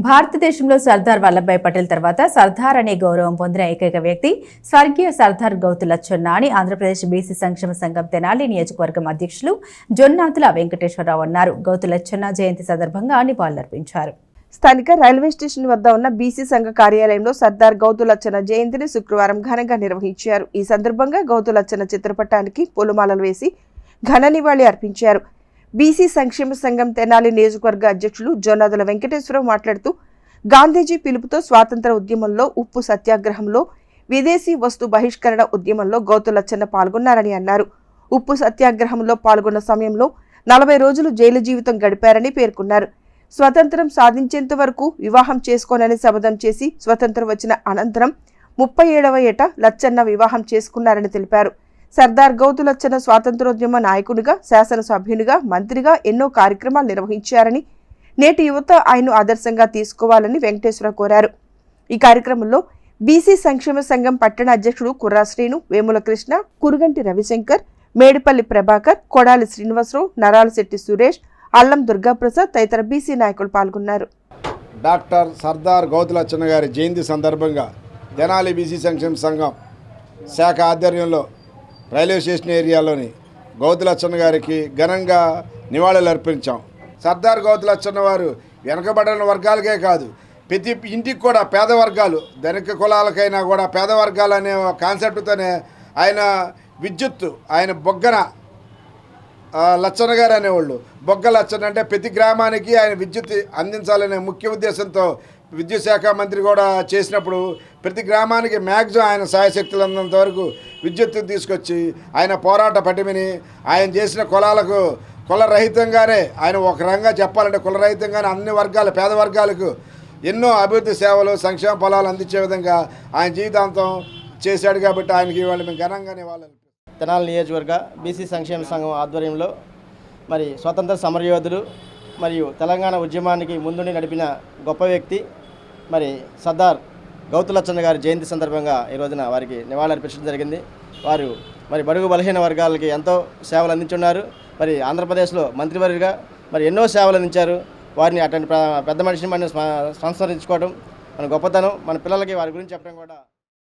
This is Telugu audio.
భారతదేశంలో సర్దార్ వల్లభాయ్ పటేల్ తర్వాత సర్దార్ అనే గౌరవం పొందిన ఏకైక వ్యక్తి స్వర్గీయ సర్దార్ గౌతు లచ్చన్న అని ఆంధ్రప్రదేశ్ బీసీ సంక్షేమ సంఘం తెనాలి నియోజకవర్గం అధ్యక్షులు జొన్నాతుల వెంకటేశ్వరరావు అన్నారు. గౌతు లచ్చన్న జయంతి సందర్భంగా నివాళులర్పించారు. స్థానిక రైల్వే స్టేషన్ వద్ద ఉన్న బీసీ సంఘ కార్యాలయంలో సర్దార్ గౌతు లచ్చన్న జయంతిని శుక్రవారం ఘనంగా నిర్వహించారు. ఈ సందర్భంగా గౌతు లచ్చన్న చిత్రపటానికి పూలమాలలు వేసి ఘన నివాళి అర్పించారు. బీసీ సంక్షేమ సంఘం తెనాలి నియోజకవర్గ అధ్యక్షులు జొన్నాదుల వెంకటేశ్వరరావు మాట్లాడుతూ గాంధీజీ పిలుపుతో స్వాతంత్ర ఉద్యమంలో, ఉప్పు సత్యాగ్రహంలో, విదేశీ వస్తు బహిష్కరణ ఉద్యమంలో గౌతు లచ్చన్న పాల్గొన్నారని అన్నారు. ఉప్పు సత్యాగ్రహంలో పాల్గొన్న సమయంలో 40 రోజులు జైలు జీవితం గడిపారని పేర్కొన్నారు. స్వతంత్రం సాధించేంత వరకు వివాహం చేసుకోనని శపథం చేసి స్వతంత్రం వచ్చిన అనంతరం 37వ ఏట లచ్చన్న వివాహం చేసుకున్నారని తెలిపారు. సర్దార్ గౌతు లచ్చన్న స్వాతంత్రోద్యమ నాయకునిగా, శాసనసభ్యునిగా, మంత్రిగా ఎన్నో కార్యక్రమాలు నిర్వహించారని, నేటి యువత ఆయన్ను ఆదర్శంగా తీసుకోవాలని వెంకటేశ్వర కోరారు. ఈ కార్యక్రమంలో బీసీ సంక్షేమ సంఘం పట్టణ అధ్యక్షుడు కుర్రా శ్రీను, వేముల కృష్ణ, కురుగంటి రవిశంకర్, మేడిపల్లి ప్రభాకర్, కొడాలి శ్రీనివాసరావు, నరాలశెట్టి సురేష్, అల్లం దుర్గాప్రసాద్ తదితర బీసీ నాయకులు పాల్గొన్నారు. డాక్టర్ సర్దార్ గౌతు లచ్చన్న గారి జయంతి సందర్భంగా తెనాలి బీసీ సంక్షేమ సంఘం శాఖ ఆధ్వర్యంలో రైల్వే స్టేషన్ ఏరియాలోని గౌతు లచ్చన్న గారికి ఘనంగా నివాళులు అర్పించాం. సర్దార్ గౌతు లచ్చన్న వారు వెనకబడిన వర్గాలకే కాదు, ప్రతి ఇంటికి కూడా పేద వర్గాలు, ధనిక కులాలకైనా కూడా పేద వర్గాలు అనే కాన్సెప్ట్తోనే ఆయన విద్యుత్తు, ఆయన బొగ్గన లచ్చన్న గారు అనేవాళ్ళు. బొగ్గ లచ్చన్న అంటే ప్రతి గ్రామానికి ఆయన విద్యుత్ అందించాలనే ముఖ్య ఉద్దేశంతో విద్యుత్ శాఖ మంత్రి కూడా చేసినప్పుడు ప్రతి గ్రామానికి మ్యాక్సిమం ఆయన సాయశక్తులు అందంత వరకు విద్యుత్తును తీసుకొచ్చి ఆయన పోరాట పటిమని, ఆయన చేసిన కులాలకు కులరహితంగానే, ఆయన ఒక రంగా చెప్పాలంటే కులరహితంగానే అన్ని వర్గాలు, పేద వర్గాలకు ఎన్నో అభివృద్ధి సేవలు, సంక్షేమ ఫలాలు అందించే విధంగా ఆయన జీవితాంతం చేశాడు. కాబట్టి ఆయనకి ఇవాళ మేము ఘనంగానే వాళ్ళు తెనాలి నియోజకవర్గ బీసీ సంక్షేమ సంఘం ఆధ్వర్యంలో మరి స్వతంత్ర సమరయోధులు మరియు తెలంగాణ ఉద్యమానికి ముందుండి నడిపిన గొప్ప వ్యక్తి మరి సర్దార్ గౌతు లచ్చన్న గారి జయంతి సందర్భంగా ఈ రోజున వారికి నివాళులు అర్పించడం జరిగింది. వారు మరి బడుగు బలహీన వర్గాలకి ఎంతో సేవలు అందించున్నారు. మరి ఆంధ్రప్రదేశ్లో మంత్రివర్యుగా మరి ఎన్నో సేవలు అందించారు. వారిని అటువంటి పెద్ద మనిషిని మనం సంస్మరించుకోవడం మన గొప్పతనం. మన పిల్లలకి వారి గురించి చెప్పడం కూడా